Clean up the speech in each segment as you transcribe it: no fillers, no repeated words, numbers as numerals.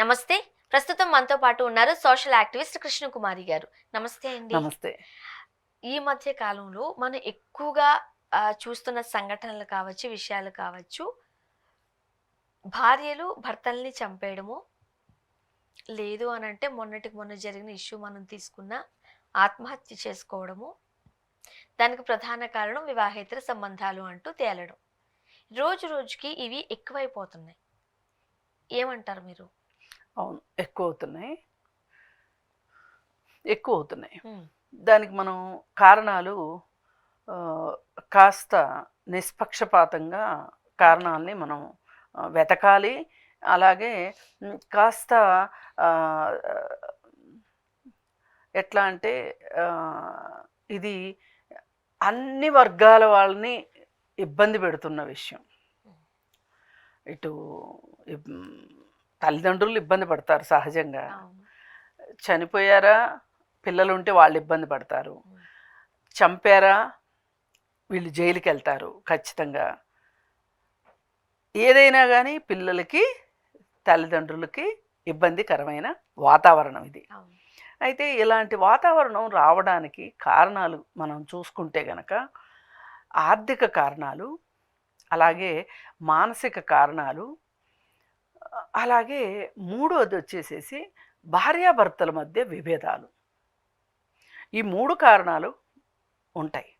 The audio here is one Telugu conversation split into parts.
నమస్తే. ప్రస్తుతం మనతో పాటు ఉన్నారు సోషల్ యాక్టివిస్ట్ కృష్ణకుమారి గారు. నమస్తే అండి. నమస్తే. ఈ మధ్య కాలంలో మనం ఎక్కువగా చూస్తున్న సంఘటనలు కావచ్చు, విషయాలు కావచ్చు, భార్యలు భర్తల్ని చంపేయడము, లేదు అనంటే మొన్నటికి మొన్న జరిగిన ఇష్యూ మనం తీసుకున్న ఆత్మహత్య చేసుకోవడము, దానికి ప్రధాన కారణం వివాహేతర సంబంధాలు అంటూ తేలడం. రోజు రోజుకి ఇవి ఎక్కువైపోతున్నాయి. ఏమంటారు మీరు? అవును. ఎక్కువవుతున్నాయి. దానికి మనం కారణాలు కాస్త నిష్పక్షపాతంగా కారణాలని మనం వెతకాలి. అలాగే కాస్త ఆహ్, ఎట్లా అంటే ఇది అన్ని వర్గాల వాళ్ళని ఇబ్బంది పెడుతున్న విషయం. ఇటు తల్లిదండ్రులు ఇబ్బంది పడతారు సహజంగా. చనిపోయారా, పిల్లలుంటే వాళ్ళు ఇబ్బంది పడతారు. చంపారా, వీళ్ళు జైలుకి వెళ్తారు ఖచ్చితంగా. ఏదైనా కానీ పిల్లలకి, తల్లిదండ్రులకి ఇబ్బందికరమైన వాతావరణం ఇది. అయితే ఇలాంటి వాతావరణం రావడానికి కారణాలు మనం చూసుకుంటే గనక ఆర్థిక కారణాలు, అలాగే మానసిక కారణాలు, అలాగే మూడోది వచ్చేసేసి భార్యాభర్తల మధ్య విభేదాలు. ఈ 3 కారణాలు ఉంటాయి.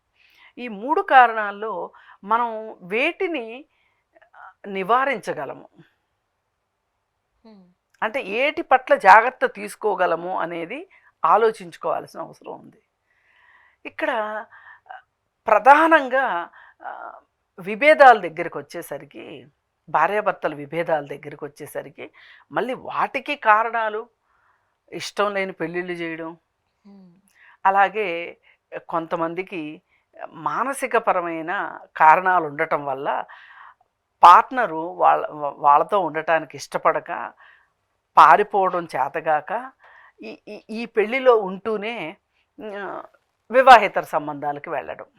ఈ 3 కారణాల్లో మనం వేటిని నివారించగలము, అంటే ఏటి పట్ల జాగ్రత్త తీసుకోగలము అనేది ఆలోచించుకోవాల్సిన అవసరం ఉంది. ఇక్కడ ప్రధానంగా విభేదాల దగ్గరికి వచ్చేసరికి, భార్యాభర్తల విభేదాల దగ్గరికి వచ్చేసరికి మళ్ళీ వాటికి కారణాలు ఇష్టం లేని పెళ్ళిళ్ళు చేయడం, అలాగే కొంతమందికి మానసికపరమైన కారణాలు ఉండటం వల్ల పార్ట్నరు వాళ్ళతో ఉండటానికి ఇష్టపడక, పారిపోవడం చేతగాక ఈ ఈ పెళ్ళిలో ఉంటూనే వివాహేతర సంబంధాలకు వెళ్ళడం.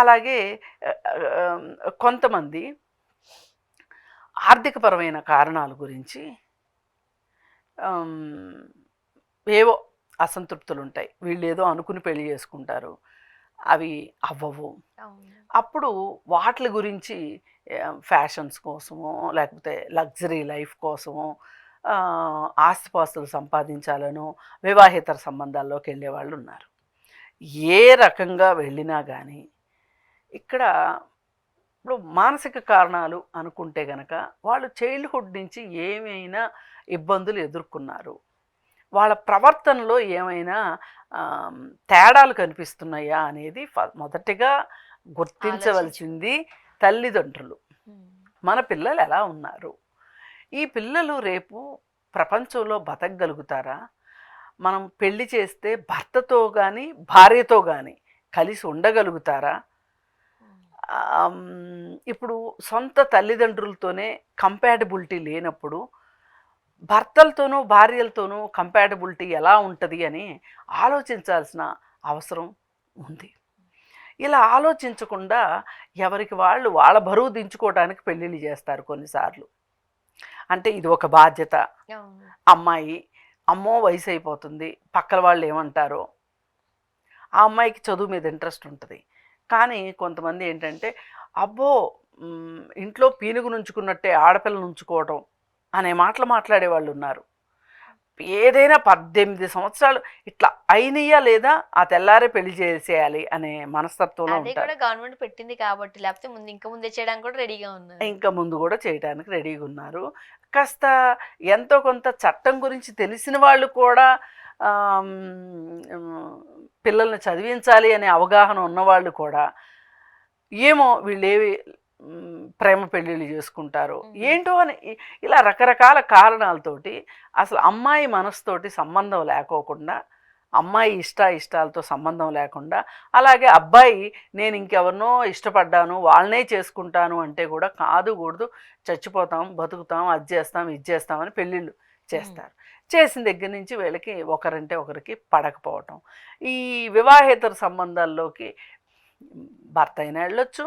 అలాగే కొంతమంది ఆర్థికపరమైన కారణాల గురించి ఏవో అసంతృప్తులు ఉంటాయి. వీళ్ళు ఏదో అనుకుని పెళ్లి చేసుకుంటారు, అవి అవ్వవు. అప్పుడు వాటి గురించి ఫ్యాషన్స్ కోసమో, లేకపోతే లగ్జరీ లైఫ్ కోసమో, ఆస్తిపాస్తులు సంపాదించాలనో వివాహేతర సంబంధాల్లోకి వెళ్ళే వాళ్ళు ఉన్నారు. ఏ రకంగా వెళ్ళినా కానీ ఇక్కడ ఇప్పుడు మానసిక కారణాలు అనుకుంటే గనక వాళ్ళు చైల్డ్హుడ్ నుంచి ఏమైనా ఇబ్బందులు ఎదుర్కొన్నారు, వాళ్ళ ప్రవర్తనలో ఏమైనా తేడాలు కనిపిస్తున్నాయా అనేది మొదటిగా గుర్తించవలసింది తల్లిదండ్రులు. మన పిల్లలు ఎలా ఉన్నారు, ఈ పిల్లలు రేపు ప్రపంచంలో బతకగలుగుతారా, మనం పెళ్లి చేస్తే భర్తతో కానీ భార్యతో కానీ కలిసి ఉండగలుగుతారా? ఇప్పుడు సొంత తల్లిదండ్రులతోనే కంపాటబిలిటీ లేనప్పుడు భర్తలతోనూ భార్యలతోనూ కంపాటబిలిటీ ఎలా ఉంటుంది అని ఆలోచించాల్సిన అవసరం ఉంది. ఇలా ఆలోచించకుండా ఎవరికి వాళ్ళు వాళ్ళ బరువు దించుకోవడానికి పెళ్ళిళ్ళు చేస్తారు కొన్నిసార్లు. అంటే ఇది ఒక బాధ్యత. అమ్మాయి అమ్మో వయసు అయిపోతుంది, పక్కల వాళ్ళు ఏమంటారో. ఆ అమ్మాయికి చదువు మీద ఇంట్రెస్ట్ ఉంటుంది, కానీ కొంతమంది ఏంటంటే అబ్బో ఇంట్లో పీనుగు నుంచుకున్నట్టే ఆడపిల్లను ఉంచుకోవటం అనే మాటలు మాట్లాడే వాళ్ళు ఉన్నారు. ఏదైనా 18 సంవత్సరాలు ఇట్లా అయినయా లేదా ఆ తెల్లారే పెళ్లి చేసేయాలి అనే మనస్తత్వంలో ఉంటారు. గవర్నమెంట్ పెట్టింది కాబట్టి, లేకపోతే ముందు ఇంకా ముందే చేయడానికి కూడా రెడీగా ఉన్నారు, ఇంకా ముందు కూడా చేయడానికి రెడీగా ఉన్నారు. కాస్త ఎంతో కొంత చట్టం గురించి తెలిసిన వాళ్ళు కూడా పిల్లల్ని చదివించాలి అనే అవగాహన ఉన్నవాళ్ళు కూడా ఏమో వీళ్ళేవి ప్రేమ పెళ్ళిళ్ళు చేసుకుంటారు ఏంటో అని ఇలా రకరకాల కారణాలతోటి అసలు అమ్మాయి మనసుతోటి సంబంధం లేకోకుండా, అమ్మాయి ఇష్టాలతో సంబంధం లేకుండా, అలాగే అబ్బాయి నేను ఇంకెవరినో ఇష్టపడ్డాను వాళ్ళనే చేసుకుంటాను అంటే కూడా కాదుకూడదు, చచ్చిపోతాం బతుకుతాం అది చేస్తాం ఇది చేస్తామని పెళ్ళిళ్ళు చేస్తారు. చేసిన దగ్గర నుంచి వీళ్ళకి ఒకరంటే ఒకరికి పడకపోవటం. ఈ వివాహేతర సంబంధాల్లోకి భర్త అయినా వెళ్ళొచ్చు,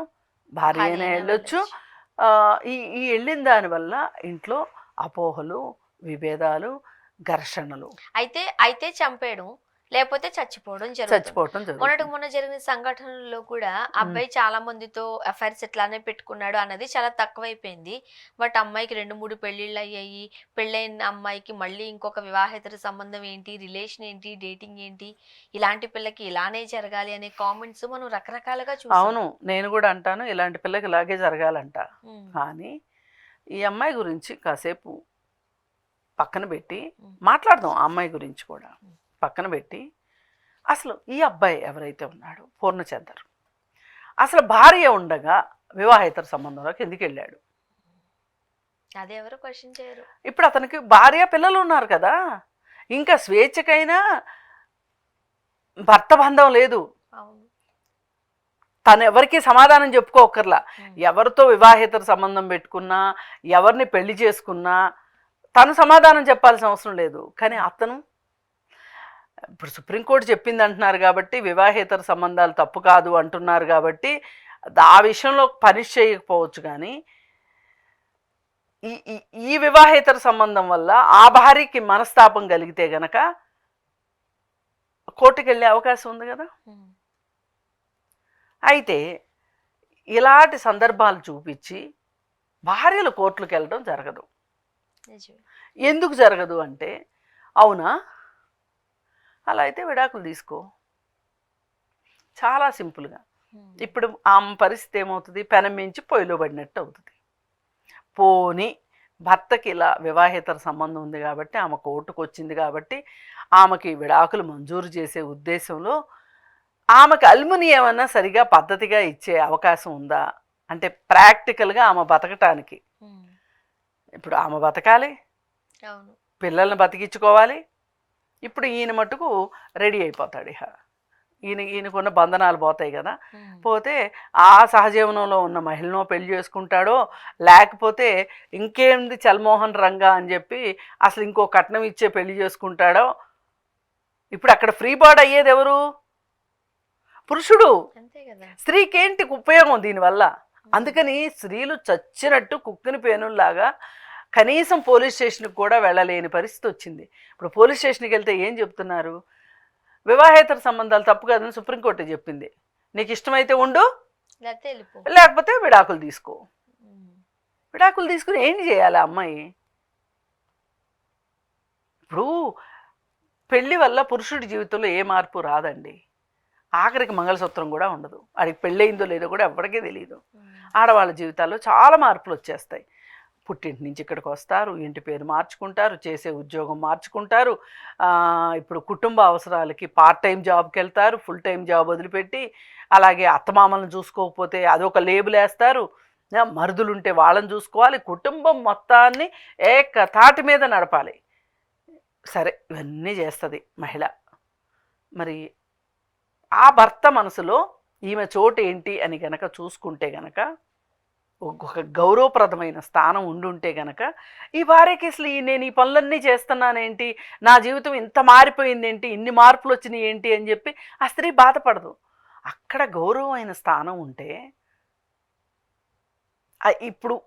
భార్య అయినా వెళ్ళొచ్చు. ఈ ఈ వెళ్ళిన దానివల్ల ఇంట్లో అపోహలు, విభేదాలు, ఘర్షణలు, అయితే అయితే చంపేయడం లేకపోతే చచ్చిపోవడం జరుగుతుంది. చచ్చిపోవటం మొన్నటికి జరుగుతుంది. మొన్న జరిగిన సంఘటనల్లో కూడా ఉమ్, అబ్బాయి చాలా మందితో అఫైర్స్ ఇట్లానే పెట్టుకున్నాడు అన్నది చాలా తక్కువైపోయింది. బట్ అమ్మాయికి 2, 3 పెళ్ళిళ్ళు అయ్యాయి. పెళ్ళైన అమ్మాయికి మళ్ళీ ఇంకొక వివాహేతర సంబంధం ఏంటి, రిలేషన్ ఏంటి, డేటింగ్ ఏంటి, ఇలాంటి పిల్లకి ఇలానే జరగాలి అనే కామెంట్స్ మనం రకరకాలుగా చూసాం. అవును, నేను కూడా అంటాను ఇలాంటి పిల్లకి ఇలాగే జరగాలంట. ఉమ్, కానీ ఈ అమ్మాయి గురించి కాసేపు పక్కన పెట్టి ఉమ్, మాట్లాడదాం. ఆ అమ్మాయి గురించి కూడా పక్కన పెట్టి అసలు ఈ అబ్బాయి ఎవరైతే ఉన్నాడో పూర్ణచందర్ అసలు భార్య ఉండగా వివాహేతర సంబంధంలోకి ఎందుకు వెళ్ళాడు? అదే ఎవరు క్వశ్చన్ చేయరు. ఇప్పుడు అతనికి భార్య పిల్లలు ఉన్నారు కదా, ఇంకా స్వేచ్ఛకైనా భర్త బంధం లేదు. అవును. తను ఎవరికి సమాధానం చెప్పుకోకర్లా. ఉమ్, ఎవరితో వివాహేతర సంబంధం పెట్టుకున్నా, ఎవరిని పెళ్లి చేసుకున్నా తను సమాధానం చెప్పాల్సిన అవసరం లేదు. కానీ అతను ఇప్పుడు సుప్రీంకోర్టు చెప్పింది అంటున్నారు కాబట్టి, వివాహేతర సంబంధాలు తప్పు కాదు అంటున్నారు కాబట్టి ఆ విషయంలో పనిష్ చేయకపోవచ్చు. కానీ ఈ ఈ ఈ వివాహేతర సంబంధం వల్ల ఆ భార్యకి మనస్తాపం కలిగితే గనక కోర్టుకు వెళ్ళే అవకాశం ఉంది కదా. ఉమ్, అయితే ఇలాంటి సందర్భాలు చూపించి భార్యలు కోర్టులకు వెళ్ళడం జరగదు. నిజమే. ఎందుకు జరగదు అంటే, అవునా అలా అయితే విడాకులు తీసుకో, చాలా సింపుల్గా. ఉమ్, ఇప్పుడు ఆమె పరిస్థితి ఏమవుతుంది? పెనం మించి పొయ్యిలో పడినట్టు అవుతుంది. పోని భర్తకి ఇలా వివాహేతర సంబంధం ఉంది కాబట్టి, ఆమె కోర్టుకు వచ్చింది కాబట్టి ఆమెకి విడాకులు మంజూరు చేసే ఉద్దేశంలో ఆమెకి అల్ముని ఏమన్నా సరిగా పద్ధతిగా ఇచ్చే అవకాశం ఉందా అంటే, ప్రాక్టికల్గా ఆమె బతకటానికి. ఉమ్, ఇప్పుడు ఆమె బతకాలి, అవును. పిల్లల్ని బతికించుకోవాలి. ఇప్పుడు ఈయన మటుకు రెడీ అయిపోతాడు. ఇక ఈయనకున్న బంధనాలు పోతాయి కదా. ఉమ్, పోతే ఆ సహజీవనంలో ఉన్న మహిళనో పెళ్లి చేసుకుంటాడో, లేకపోతే ఇంకేంది చల్మోహన్ రంగా అని చెప్పి అసలు ఇంకో కట్నం ఇచ్చే పెళ్లి చేసుకుంటాడో. ఇప్పుడు అక్కడ ఫ్రీ బర్డ్ అయ్యేది ఎవరు? పురుషుడు. అంతే కదా. స్త్రీకి ఏంటి ఉపయోగం దీనివల్ల? అందుకని స్త్రీలు చచ్చినట్టు కుక్కిని పేనుల్లాగా కనీసం పోలీస్ స్టేషన్కి కూడా వెళ్ళలేని పరిస్థితి వచ్చింది. ఇప్పుడు పోలీస్ స్టేషన్కి వెళ్తే ఏం చెప్తున్నారు? వివాహేతర సంబంధాలు తప్పు కాదని సుప్రీంకోర్టు చెప్పింది. నీకు ఇష్టమైతే ఉండు, లేకపోతే వెళ్ళిపో. లేకపోతే విడాకులు తీసుకో. ఉమ్, విడాకులు తీసుకుని ఏం చేయాలి అమ్మాయి? ఇప్పుడు పెళ్లి వల్ల పురుషుడి జీవితంలో ఏ మార్పు రాదండి. ఆఖరికి మంగళసూత్రం కూడా ఉండదు. వాడికి పెళ్ళయిందో లేదో కూడా ఎవరికీ తెలియదు. ఉమ్, ఆడవాళ్ళ జీవితాల్లో చాలా మార్పులు వచ్చేస్తాయి. పుట్టింటి నుంచి ఇక్కడికి వస్తారు, ఇంటి పేరు మార్చుకుంటారు, చేసే ఉద్యోగం మార్చుకుంటారు. ఇప్పుడు కుటుంబ అవసరాలకి పార్ట్ టైం జాబ్కి వెళ్తారు, ఫుల్ టైం జాబ్ వదిలిపెట్టి. అలాగే అత్తమామలను చూసుకోకపోతే అదొక లేబుల్ వేస్తారు. మరుదులుంటే వాళ్ళని చూసుకోవాలి. కుటుంబం మొత్తాన్ని తాటి మీద నడపాలి. సరే, ఇవన్నీ చేస్తుంది మహిళ. మరి ఆ భర్త మనసులో ఈమె చోటు ఏంటి అని గనక చూసుకుంటే గనక, ఒక గౌరవప్రదమైన స్థానం ఉండుంటే గనక, ఈ భార్యకి అసలు నేను ఈ పనులన్నీ చేస్తున్నానేంటి, నా జీవితం ఇంత మారిపోయింది ఏంటి, ఇన్ని మార్పులు వచ్చినాయి ఏంటి అని చెప్పి ఆ స్త్రీ బాధపడదు. అక్కడ గౌరవమైన స్థానం ఉంటే, ఇప్పుడు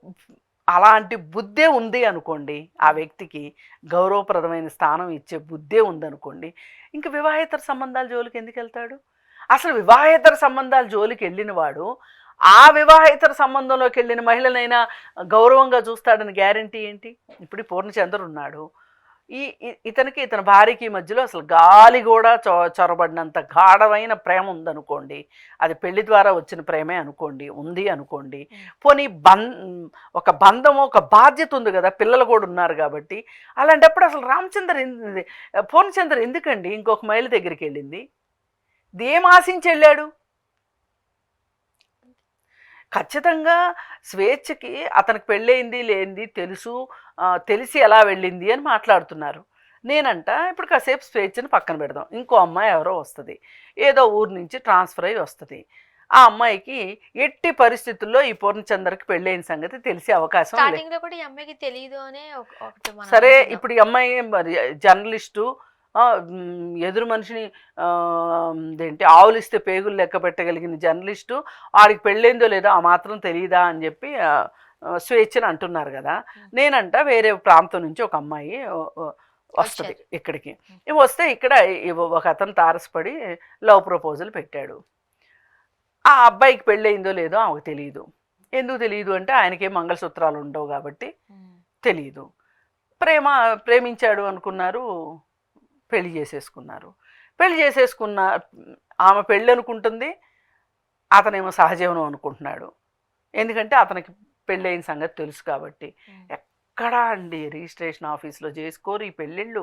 అలాంటి బుద్ధే ఉంది అనుకోండి, ఆ వ్యక్తికి గౌరవప్రదమైన స్థానం ఇచ్చే బుద్ధే ఉందనుకోండి, ఇంక వివాహేతర సంబంధాల జోలికి ఎందుకు వెళ్తాడు? అసలు వివాహేతర సంబంధాల జోలికి వెళ్ళిన వాడు ఆ వివాహేతర సంబంధంలోకి వెళ్ళిన మహిళనైనా గౌరవంగా చూస్తాడని గ్యారంటీ ఏంటి? ఇప్పుడు పూర్ణచంద్ర ఉన్నాడు, ఇతని భార్యకి మధ్యలో అసలు గాలి కూడా చొరబడినంత గాఢమైన ప్రేమ ఉందనుకోండి, అది పెళ్లి ద్వారా వచ్చిన ప్రేమే అనుకోండి, ఉంది అనుకోండి. పోనీ ఒక బంధము, ఒక బాధ్యత ఉంది కదా, పిల్లలు కూడా ఉన్నారు కాబట్టి. అలాంటప్పుడు అసలు పూర్ణచంద్ర ఎందుకండి ఇంకొక మహిళ దగ్గరికి వెళ్ళింది? దేం ఆశించి వెళ్ళాడు? ఖచ్చితంగా స్వేచ్ఛకి అతనికి పెళ్ళయింది లేనిది తెలిసి ఎలా వెళ్ళింది అని మాట్లాడుతున్నారు. నేనంట ఇప్పుడు కాసేపు స్వేచ్ఛని పక్కన పెడదాం. ఇంకో అమ్మాయి ఎవరో వస్తుంది, ఏదో ఊరు నుంచి ట్రాన్స్ఫర్ అయ్యి వస్తుంది. ఆ అమ్మాయికి ఎట్టి పరిస్థితుల్లో ఈ పూర్ణచంద్రకి పెళ్ళైన సంగతి తెలిసే అవకాశం లేదు. సరే, ఇప్పుడు ఈ అమ్మాయి జర్నలిస్టు, ఎదురు మనిషిని ఏంటి ఆవులిస్తే పేగులు లెక్క పెట్టగలిగిన జర్నలిస్టు, వాడికి పెళ్ళైందో లేదో ఆ మాత్రం తెలియదా అని చెప్పి స్వేచ్ఛను అంటున్నారు కదా. నేనంట వేరే ప్రాంతం నుంచి ఒక అమ్మాయి వస్తుంది ఇక్కడికి. వస్తే ఇక్కడ ఒక అతను తారసపడి లవ్ ప్రపోజల్ పెట్టాడు. ఆ అబ్బాయికి పెళ్ళయిందో లేదో ఆమెకు తెలియదు. ఎందుకు తెలియదు అంటే ఆయనకే మంగళసూత్రాలు ఉండవు కాబట్టి తెలియదు. ప్రేమించాడు అనుకున్నారు, పెళ్లి చేసేసుకున్నారు. పెళ్లి చేసేసుకున్న ఆమె పెళ్ళి అనుకుంటుంది, అతనేమో సహజీవనం అనుకుంటున్నాడు. ఎందుకంటే అతనికి పెళ్ళైన సంగతి తెలుసు కాబట్టి. ఎక్కడా అండి రిజిస్ట్రేషన్ ఆఫీస్లో చేసుకోరు ఈ పెళ్ళిళ్ళు.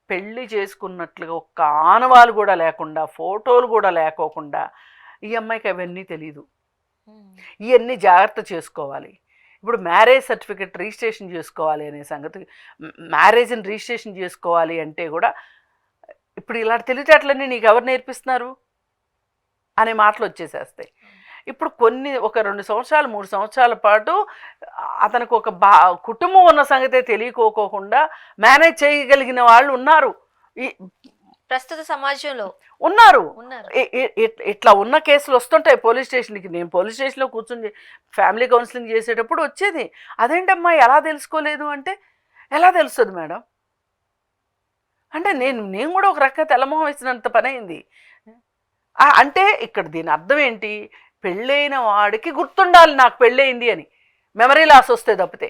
పెళ్ళి చేసుకున్నట్లుగా ఒక్క ఆనవాలు కూడా లేకుండా, ఫోటోలు కూడా లేకోకుండా, ఈ అమ్మాయికి అవన్నీ తెలీదు. ఇవన్నీ జాగ్రత్త చేసుకోవాలి. ఇప్పుడు మ్యారేజ్ సర్టిఫికెట్ రిజిస్ట్రేషన్ చేసుకోవాలి అనే సంగతి, మ్యారేజ్ని రిజిస్ట్రేషన్ చేసుకోవాలి అంటే కూడా ఇప్పుడు ఇలాంటి తెలివితేటలన్నీ నీకు ఎవరు నేర్పిస్తున్నారు అనే మాటలు వచ్చేసేస్తాయి. ఇప్పుడు ఒక 2 సంవత్సరాలు 3 సంవత్సరాల పాటు అతనికి ఒక కుటుంబం ఉన్న సంగతే తెలియకోకుండా మేనేజ్ చేయగలిగిన వాళ్ళు ఉన్నారు ఈ ప్రస్తుత సమాజంలో ఉన్నారు. ఇట్లా ఉన్న కేసులు వస్తుంటాయి పోలీస్ స్టేషన్కి. నేను పోలీస్ స్టేషన్లో కూర్చుని ఫ్యామిలీ కౌన్సిలింగ్ చేసేటప్పుడు వచ్చేది. అదేంటమ్మా ఎలా తెలుసుకోలేదు అంటే, ఎలా తెలుస్తుంది మేడం అంటే నేను కూడా ఒక రకంగా తెల్లమొహం వేసినంత పని అయింది. అంటే ఇక్కడ దీని అర్థం ఏంటి, పెళ్ళైన వాడికి గుర్తుండాలి నాకు పెళ్ళయింది అని. మెమరీ లాస్ వస్తే తప్పితే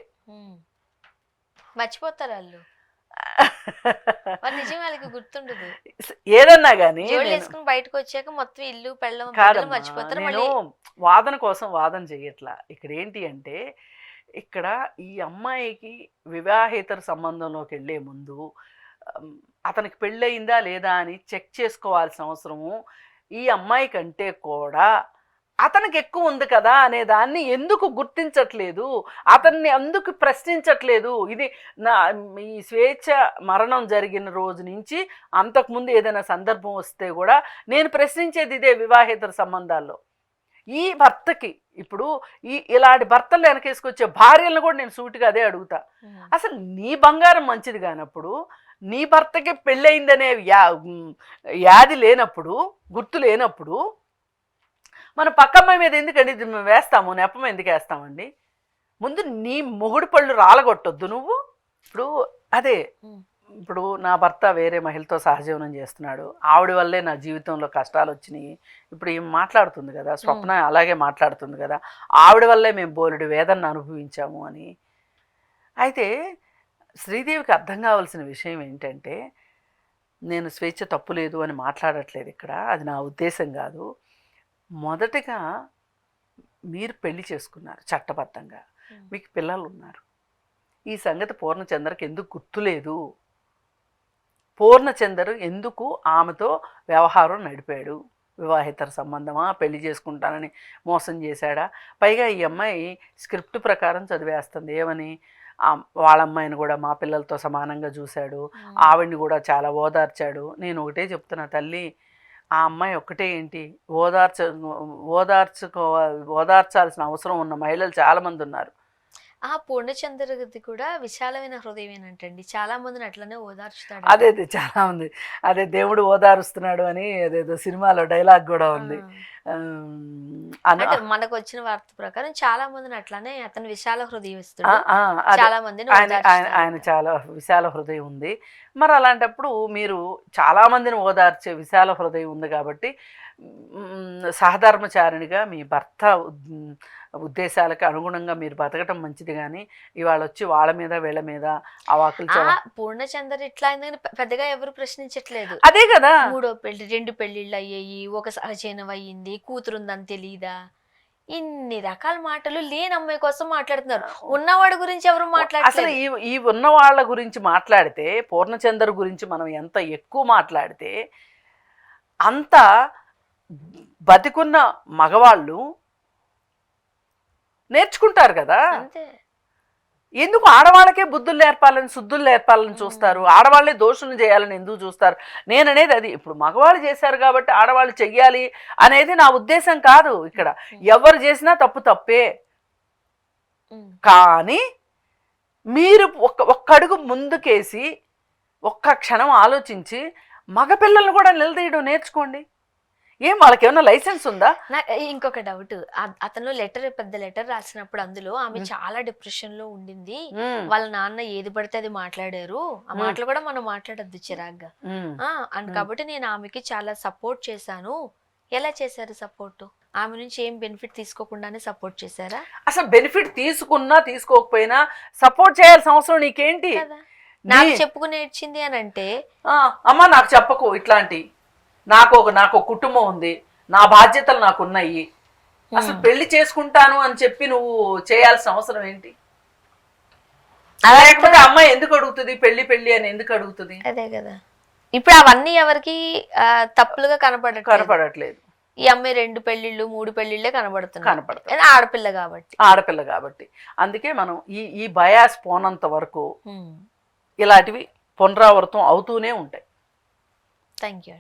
మర్చిపోతారు వాళ్ళు. నిజం వాళ్ళకి గుర్తుండదు. ఏదన్నా కానీ బయటకు వచ్చాక మొత్తం ఇల్లు పెళ్ళం మర్చిపోతారు. నేను వాదన కోసం వాదన చెయ్యట్లా. ఇక్కడ ఏంటి అంటే, ఇక్కడ ఈ అమ్మాయికి వివాహేతర సంబంధంలోకి వెళ్ళే ముందు అతనికి పెళ్ళయిందా లేదా అని చెక్ చేసుకోవాల్సిన అవసరము ఈ అమ్మాయి కంటే కూడా అతనికి ఎక్కువ ఉంది కదా అనే దాన్ని ఎందుకు గుర్తించట్లేదు, అతన్ని ఎందుకు ప్రశ్నించట్లేదు? ఇది ఈ స్వేచ్ఛ మరణం జరిగిన రోజు నుంచి అంతకుముందు ఏదైనా సందర్భం వస్తే కూడా నేను ప్రశ్నించేది ఇదే. వివాహేతర సంబంధాల్లో ఈ భర్తకి ఇప్పుడు ఇలాంటి భర్తలు వెనకేసుకొచ్చే భార్యలను కూడా నేను సూటిగా అదే అడుగుతా. అసలు నీ బంగారం మంచిది కానప్పుడు, నీ భర్తకి పెళ్ళయిందనే వ్యాధి లేనప్పుడు, గుర్తు లేనప్పుడు మన పక్కమ్మాయి మీద ఎందుకండి వేస్తాము, నెపం ఎందుకు వేస్తామండి? ముందు నీ మొగుడు పళ్ళు రాలగొట్టొద్దు నువ్వు. ఇప్పుడు అదే, ఇప్పుడు నా భర్త వేరే మహిళతో సహజీవనం చేస్తున్నాడు, ఆవిడ వల్లే నా జీవితంలో కష్టాలు వచ్చినాయి. ఇప్పుడు ఏం మాట్లాడుతుంది కదా స్వప్న, అలాగే మాట్లాడుతుంది కదా, ఆవిడ వల్లే మేము బోలెడు వేదన అనుభవించాము అని. అయితే శ్రీదేవికి అర్థం కావాల్సిన విషయం ఏంటంటే, నేను స్వేచ్ఛ తప్పు లేదు అని మాట్లాడట్లేదు ఇక్కడ, అది నా ఉద్దేశం కాదు. మొదటగా మీరు పెళ్లి చేసుకున్నారు చట్టబద్ధంగా, మీకు పిల్లలు ఉన్నారు. ఈ సంగతి పూర్ణచంద్రకి ఎందుకు గుర్తులేదు? పూర్ణచంద్ర ఎందుకు ఆమెతో వ్యవహారం నడిపాడు? వివాహేతర సంబంధమా, పెళ్లి చేసుకుంటానని మోసం చేశాడా? పైగా ఈ అమ్మాయి స్క్రిప్ట్ ప్రకారం చదివేస్తుంది. ఏమని, వాళ్ళ అమ్మాయిని కూడా మా పిల్లలతో సమానంగా చూశాడు, ఆవిడ్ని కూడా చాలా ఓదార్చాడు. నేను ఒకటే చెప్తున్నా తల్లి, ఆ అమ్మాయి ఒక్కటే ఏంటి, ఓదార్చాల్సిన అవసరం ఉన్న మహిళలు చాలామంది ఉన్నారు. పూర్ణచంద్రది కూడా విశాలమైన హృదయమేనంటండి, చాలా మందిని అట్లనే ఓదార్చుతాడు. అదే చాలా ఉంది, అదే దేవుడు ఓదారుస్తున్నాడు అని అదేదో సినిమాలో డైలాగ్ కూడా ఉంది. మనకు వచ్చిన వార్త ప్రకారం చాలా మందిని అట్లానే అతను విశాల హృదయస్తుడు, చాలా మందిని ఆయన చాలా విశాల హృదయం ఉంది. మరి అలాంటప్పుడు మీరు చాలా మందిని ఓదార్చే విశాల హృదయం ఉంది కాబట్టి సహధర్మచారిణిగా మీ భర్త ఉద్దేశాలకు అనుగుణంగా మీరు బతకటం మంచిది. కానీ ఇవాళ వచ్చి వాళ్ళ మీద వీళ్ళ మీద అవాకులు పూర్ణచంద్ర ఇట్లా పెద్దగా ఎవరు ప్రశ్నించట్లేదు. అదే కదా, 3వ పెళ్లి 2 పెళ్లిళ్ళు అయ్యాయి, ఒక సహజీవనం అయ్యింది, కూతురుందని తెలీదా, ఇన్ని రకాల మాటలు లేని అమ్మాయి కోసం మాట్లాడుతున్నారు. ఉన్నవాడి గురించి ఎవరు మాట్లాడారు? అసలు ఈ ఉన్న వాళ్ళ గురించి మాట్లాడితే, పూర్ణచంద్ర గురించి మనం ఎంత ఎక్కువ మాట్లాడితే అంత బతికున్న మగవాళ్ళు నేర్చుకుంటారు కదా. ఎందుకు ఆడవాళ్ళకే బుద్ధులు నేర్పాలని, శుద్ధులు నేర్పాలని చూస్తారు? ఆడవాళ్ళే దోషులను చేయాలని ఎందుకు చూస్తారు? నేననేది అది. ఇప్పుడు మగవాళ్ళు చేశారు కాబట్టి ఆడవాళ్ళు చెయ్యాలి అనేది నా ఉద్దేశం కాదు. ఇక్కడ ఎవరు చేసినా తప్పు తప్పే. కానీ మీరు ఒక్క అడుగు ముందుకేసి ఒక్క క్షణం ఆలోచించి మగపిల్లలను కూడా నిలదీయడం నేర్చుకోండి. ఏం వాళ్ళకి ఏమైనా లైసెన్స్ ఉందా? ఇంకొక డౌట్, అతను పెద్ద లెటర్ రాసినప్పుడు అందులో ఆమె చాలా డిప్రెషన్ లో ఉండింది, వాళ్ళ నాన్న ఏది పడితే అది మాట్లాడారు, ఆ మాటలు కూడా మనం మాట్లాడద్దు చిరాగ్గా కాబట్టి నేను ఆమెకి చాలా సపోర్ట్ చేశాను. ఎలా చేశారు సపోర్ట్? ఆమె నుంచి ఏం బెనిఫిట్ తీసుకోకుండానే సపోర్ట్ చేశారా? అసలు బెనిఫిట్ తీసుకున్నా తీసుకోకపోయినా సపోర్ట్ చేయాల్సిన అవసరం నీకేంటి? నాకు చెప్పుకుని నేర్చింది అని అంటే అమ్మ నాకు చెప్పకు ఇట్లాంటి, నాకు కుటుంబం ఉంది, నా బాధ్యతలు నాకు ఉన్నాయి, అసలు పెళ్లి చేసుకుంటాను అని చెప్పి నువ్వు చేయాల్సిన అవసరం ఏంటి? లేకపోతే అమ్మాయి ఎందుకు అడుగుతుంది పెళ్లి పెళ్లి అని ఎందుకు అడుగుతుంది? అదే కదా, ఇప్పుడు అవన్నీ ఎవరికి తప్పులుగా కనపడట్లేదు. ఈ అమ్మాయి 2 పెళ్లిళ్ళు 3 పెళ్లిళ్ళే కనబడుతుంది, ఆడపిల్ల కాబట్టి. అందుకే మనం ఈ బయాస్ పోనంత వరకు ఇలాంటివి పునరావృతం అవుతూనే ఉంటాయి. Thank you.